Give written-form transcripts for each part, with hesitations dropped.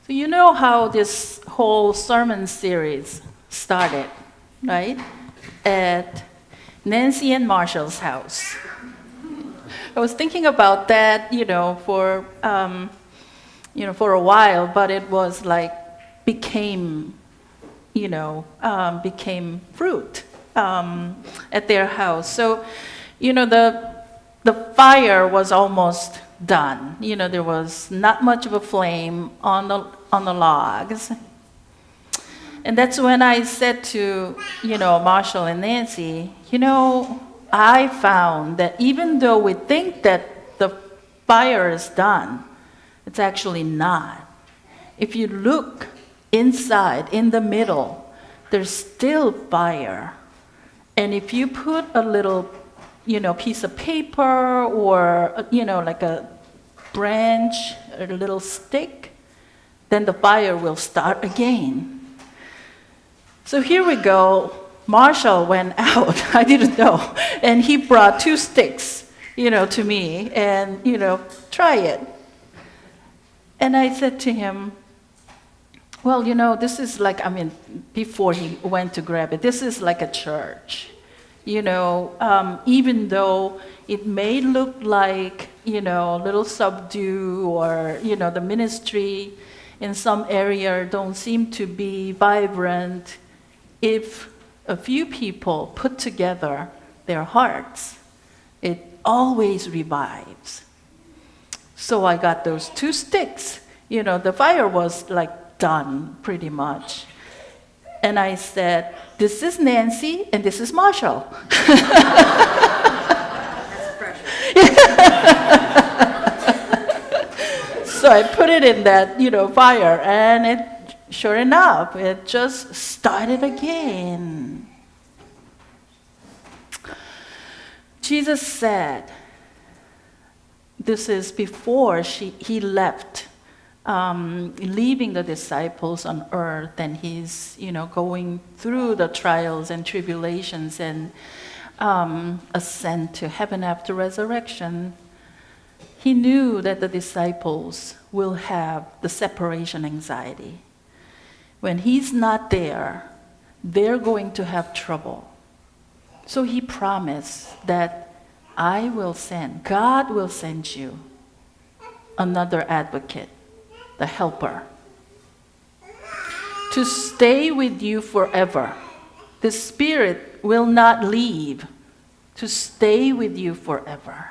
So you know how this whole sermon series started, right? At Nancy and Marshall's house. I was thinking about that, for a while, but it was like became fruit at their house. So, the fire was almost done. There was not much of a flame on the logs. And that's when I said to, Marshall and Nancy, I found that even though we think that the fire is done, it's actually not. If you look inside, in the middle, there's still fire. And if you put a little, piece of paper or, like a branch, a little stick, then the fire will start again. So here we go. Marshall went out, I didn't know, and he brought 2 sticks, to me, and, try it. And I said to him, well, this is like, before he went to grab it, this is like a church. Even though it may look like, a little subdued or, the ministry in some area don't seem to be vibrant, if a few people put together their hearts, it always revives. So I got those 2 sticks. The fire was like done pretty much. And I said, this is Nancy and this is Marshall. That's pressure. So I put it in that, fire, and it, sure enough, it just started again. Jesus said, this is before he left, leaving the disciples on earth, and he's, going through the trials and tribulations and ascend to heaven after resurrection. He knew that the disciples will have the separation anxiety. When he's not there, they're going to have trouble. So he promised that God will send you another advocate, the helper, to stay with you forever. The Spirit will not leave, to stay with you forever.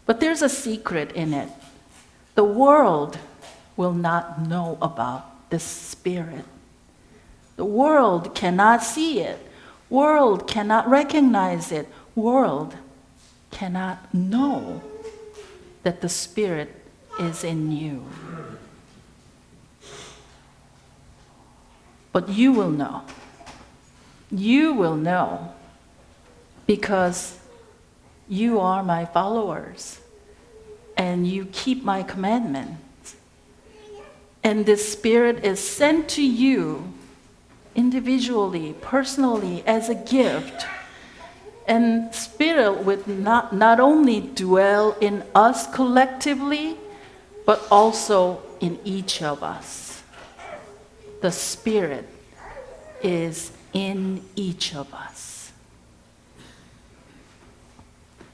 But there's a secret in it. The world will not know about this Spirit. The world cannot see it. World cannot recognize it. World cannot know that the Spirit is in you. But you will know. You will know because you are my followers and you keep my commandments. And this Spirit is sent to you individually, personally, as a gift. And Spirit would not only dwell in us collectively, but also in each of us. The Spirit is in each of us.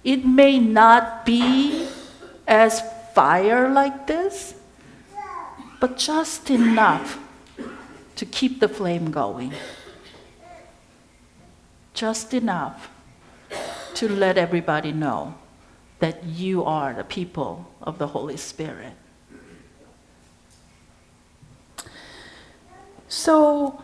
It may not be as fire like this, but just enough to keep the flame going. Just enough to let everybody know that you are the people of the Holy Spirit. So,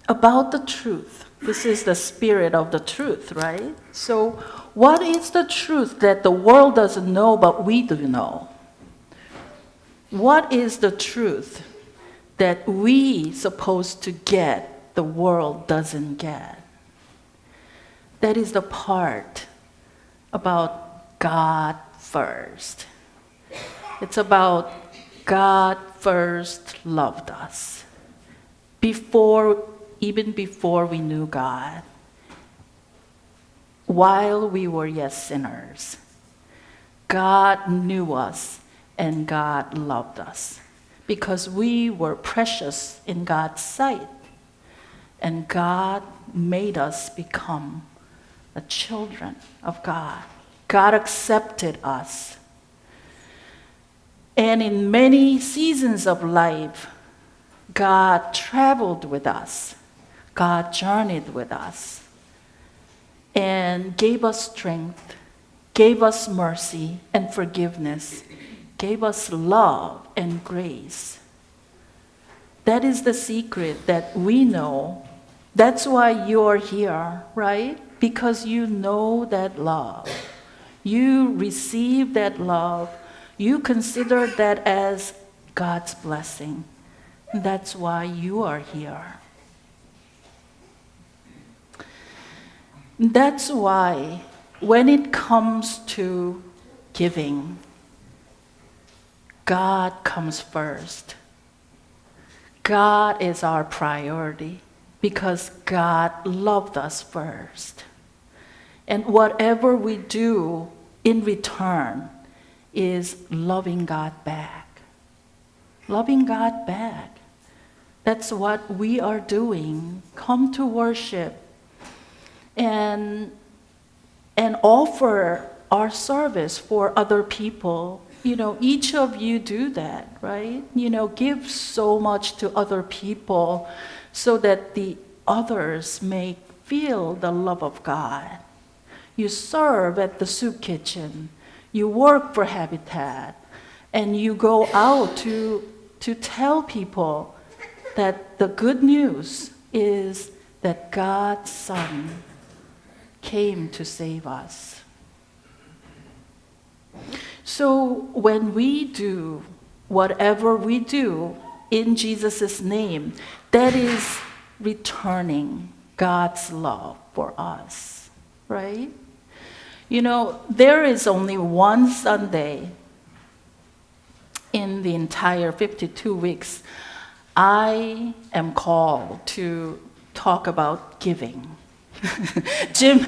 about the truth. This is the spirit of the truth, right? So, what is the truth that the world doesn't know but we do know? What is the truth that we supposed to get the world doesn't get? That is the part about God first. It's about God first loved us. Even before we knew God. While we were yet sinners. God knew us and God loved us because we were precious in God's sight. And God made us become the children of God. God accepted us. And in many seasons of life, God traveled with us. God journeyed with us and gave us strength, gave us mercy and forgiveness, gave us love and grace. That is the secret that we know. That's why you're here, right? Because you know that love. You receive that love. You consider that as God's blessing. That's why you are here. That's why when it comes to giving, God comes first. God is our priority because God loved us first. And whatever we do in return is loving God back. Loving God back. That's what we are doing. Come to worship and offer our service for other people. You know, each of you do that, right? You know, give so much to other people so that the others may feel the love of God. You serve at the soup kitchen. You work for Habitat. And you go out to tell people that the good news is that God's Son came to save us. So when we do whatever we do in Jesus' name, that is returning God's love for us, right? You know, there is only one Sunday in the entire 52 weeks I am called to talk about giving. Jim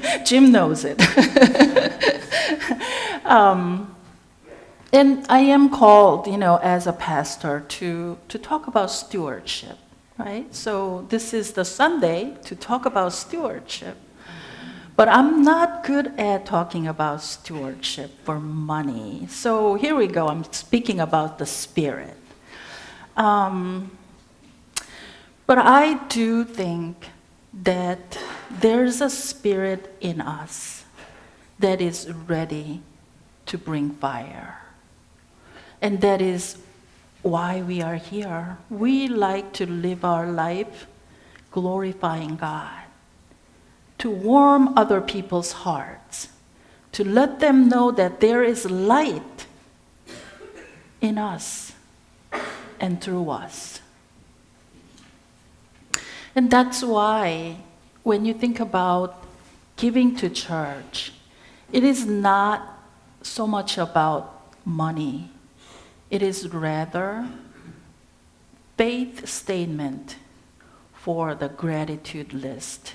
knows it. And I am called, you know, as a pastor to talk about stewardship, right? So this is the Sunday to talk about stewardship. But I'm not good at talking about stewardship for money. So here we go. I'm speaking about the Spirit. But I do think that there's a spirit in us that is ready to bring fire. And that is why we are here. We like to live our life glorifying God, to warm other people's hearts, to let them know that there is light in us and through us. And that's why when you think about giving to church, it is not so much about money. It is rather faith statement for the gratitude list.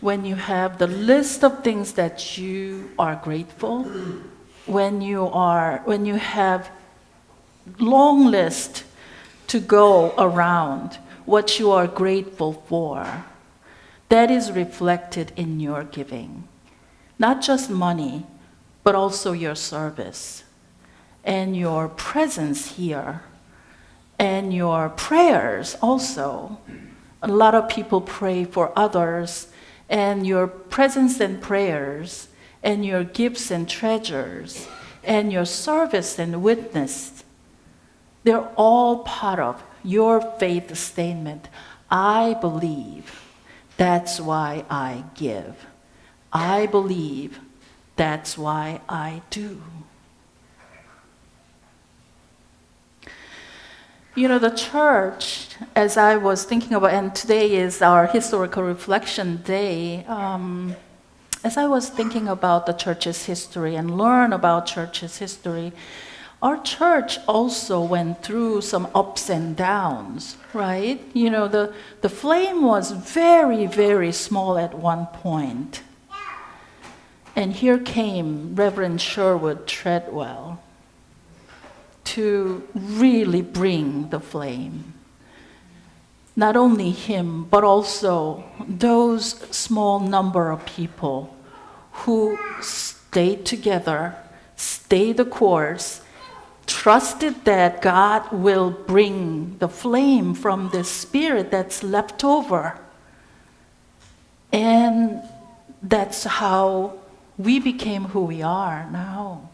When you have the list of things that you are grateful, when you have long list to go around what you are grateful for, that is reflected in your giving. Not just money, but also your service and your presence here and your prayers also. A lot of people pray for others, and your presence and prayers and your gifts and treasures and your service and witness, they're all part of your faith statement. I believe, that's why I give. I believe, that's why I do. You know, the church, as I was thinking about, and today is our historical reflection day, as I was thinking about the church's history and learn about church's history, our church also went through some ups and downs, right? You know, the flame was very, very small at one point. And here came Reverend Sherwood Treadwell. to really bring the flame. Not only him, but also those small number of people who stayed together, stayed the course, trusted that God will bring the flame from the spirit that's left over. And that's how we became who we are now.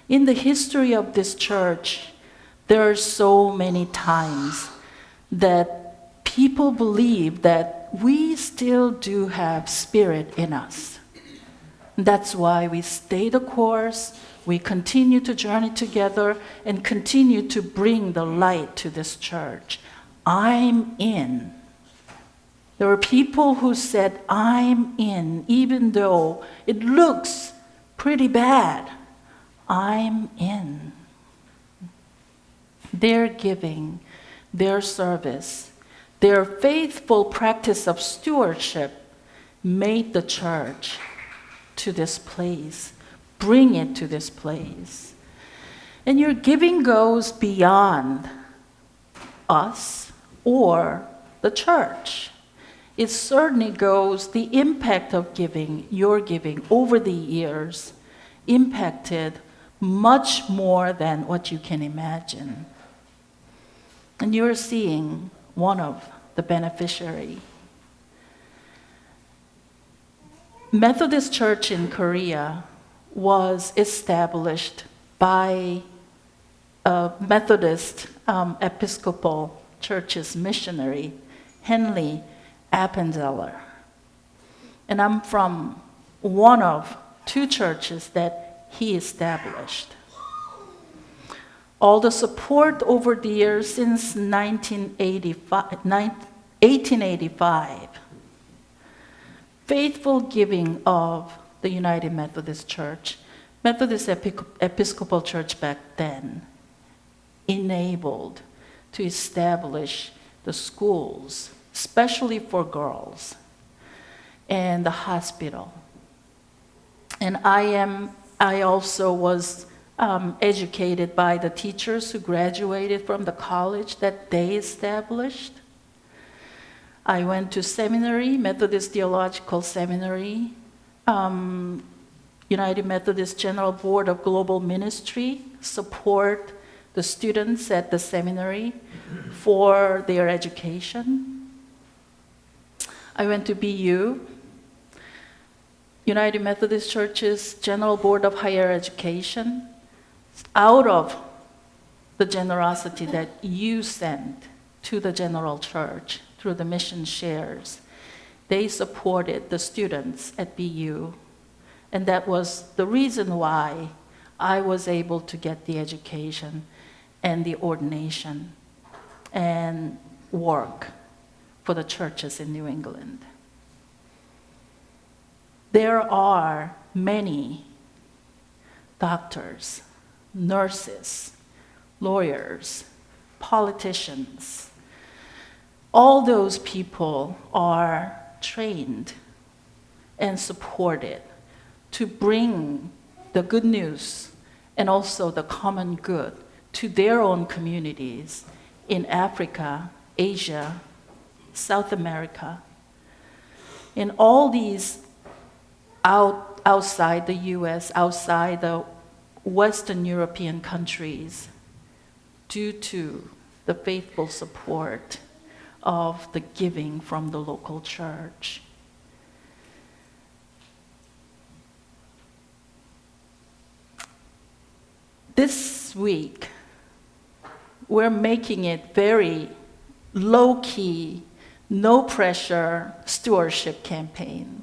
In the history of this church, there are so many times that people believe that we still do have spirit in us. That's why we stay the course, we continue to journey together, and continue to bring the light to this church. I'm in. There were people who said, I'm in, even though it looks pretty bad. I'm in. Their giving, their service, their faithful practice of stewardship made the church to this place, bring it to this place. And your giving goes beyond us or the church. It certainly goes, the impact of giving, your giving over the years, impacted much more than what you can imagine. And you're seeing one of the beneficiaries. Methodist Church in Korea was established by a Methodist Episcopal Church's missionary, Henry Appenzeller. And I'm from one of two churches that he established. All the support over the years since 1885, faithful giving of the United Methodist Church, Methodist Episcopal Church back then, enabled to establish the schools, especially for girls, and the hospital. And I also was educated by the teachers who graduated from the college that they established. I went to seminary, Methodist Theological Seminary, United Methodist General Board of Global Ministry, support the students at the seminary for their education. I went to BU, United Methodist Church's General Board of Higher Education, out of the generosity that you sent to the general church through the mission shares. They supported the students at BU, and that was the reason why I was able to get the education and the ordination and work for the churches in New England. There are many doctors, nurses, lawyers, politicians. All those people are trained and supported to bring the good news and also the common good to their own communities in Africa, Asia, South America. In all these outside the US, outside the Western European countries, due to the faithful support of the giving from the local church. This week, we're making it very low-key, no-pressure stewardship campaign.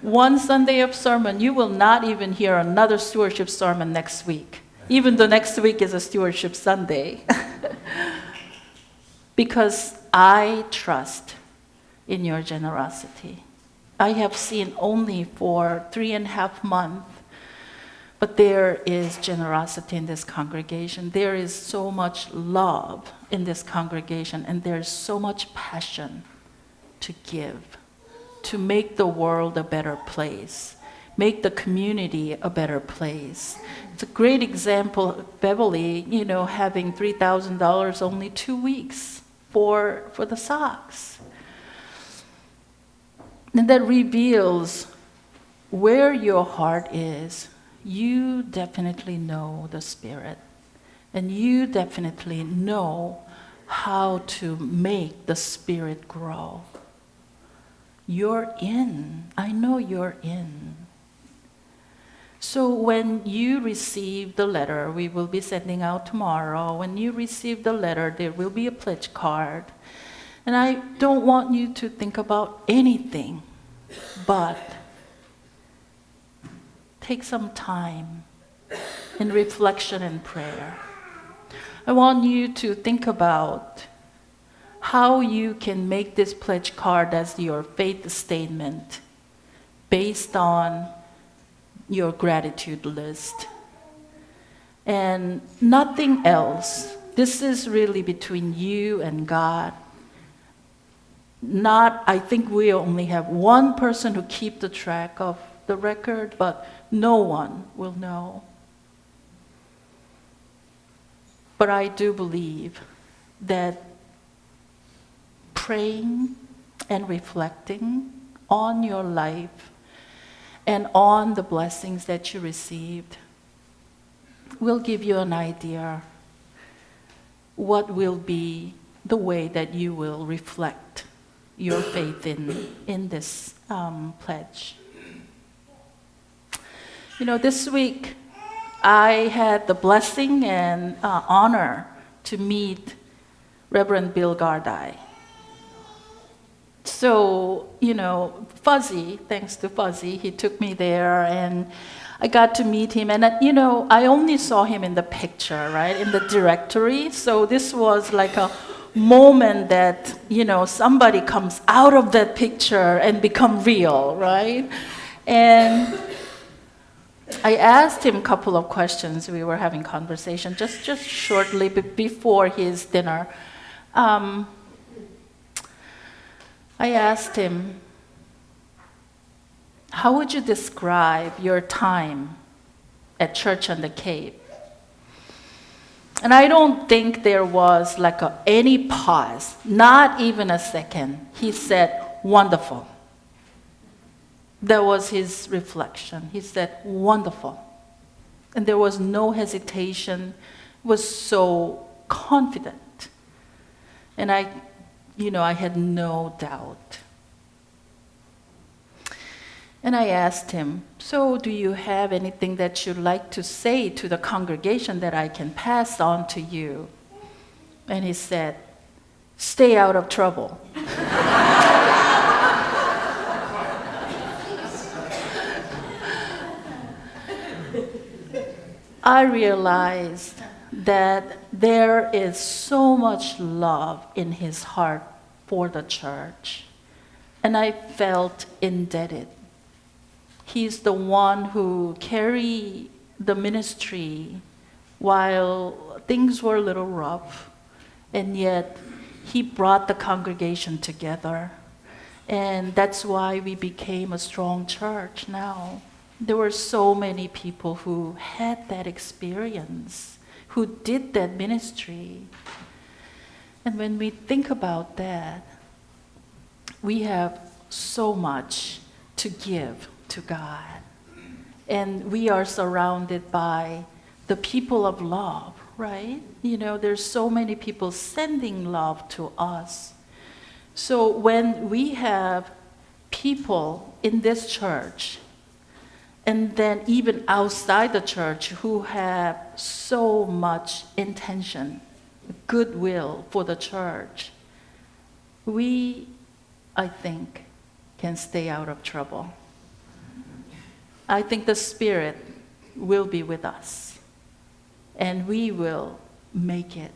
One Sunday of sermon, you will not even hear another stewardship sermon next week, even though next week is a stewardship Sunday. Because I trust in your generosity. I have seen only for 3.5 months, but there is generosity in this congregation. There is so much love in this congregation, and there's so much passion to give, to make the world a better place, make the community a better place. It's a great example of Beverly, having $3,000 only 2 weeks for the socks. And that reveals where your heart is. You definitely know the Spirit. And you definitely know how to make the Spirit grow. You're in. I know you're in. So when you receive the letter, we will be sending out tomorrow. When you receive the letter, there will be a pledge card. And I don't want you to think about anything, but take some time in reflection and prayer. I want you to think about how you can make this pledge card as your faith statement based on your gratitude list. And nothing else. This is really between you and God. I think we only have one person who keeps the track of the record, but no one will know. But I do believe that praying and reflecting on your life and on the blessings that you received will give you an idea what will be the way that you will reflect your faith in this pledge. This week I had the blessing and honor to meet Reverend Bill Gardai. So, Fuzzy, thanks to Fuzzy, he took me there and I got to meet him. And, I only saw him in the picture, right, in the directory. So this was like a moment that, somebody comes out of that picture and become real, right? And I asked him a couple of questions. We were having conversation just shortly before his dinner. I asked him, how would you describe your time at Church on the Cape? And I don't think there was any pause, not even a second. He said, wonderful. That was his reflection. He said, wonderful. And there was no hesitation. He was so confident. And I had no doubt. And I asked him, so do you have anything that you'd like to say to the congregation that I can pass on to you? And he said, stay out of trouble. I realized that there is so much love in his heart for the church, and I felt indebted. He's the one who carried the ministry while things were a little rough, and yet he brought the congregation together, and that's why we became a strong church now. There were so many people who had that experience, who did that ministry. And when we think about that, we have so much to give to God. And we are surrounded by the people of love, right? There's so many people sending love to us. So when we have people in this church, and then even outside the church who have so much intention, goodwill for the church, we, I think, can stay out of trouble. I think the Spirit will be with us, and we will make it.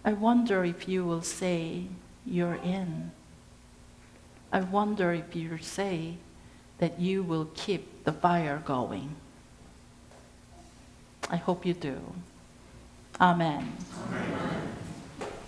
I wonder if you will say you're in. I wonder if you say that you will keep the fire going. I hope you do. Amen. Amen.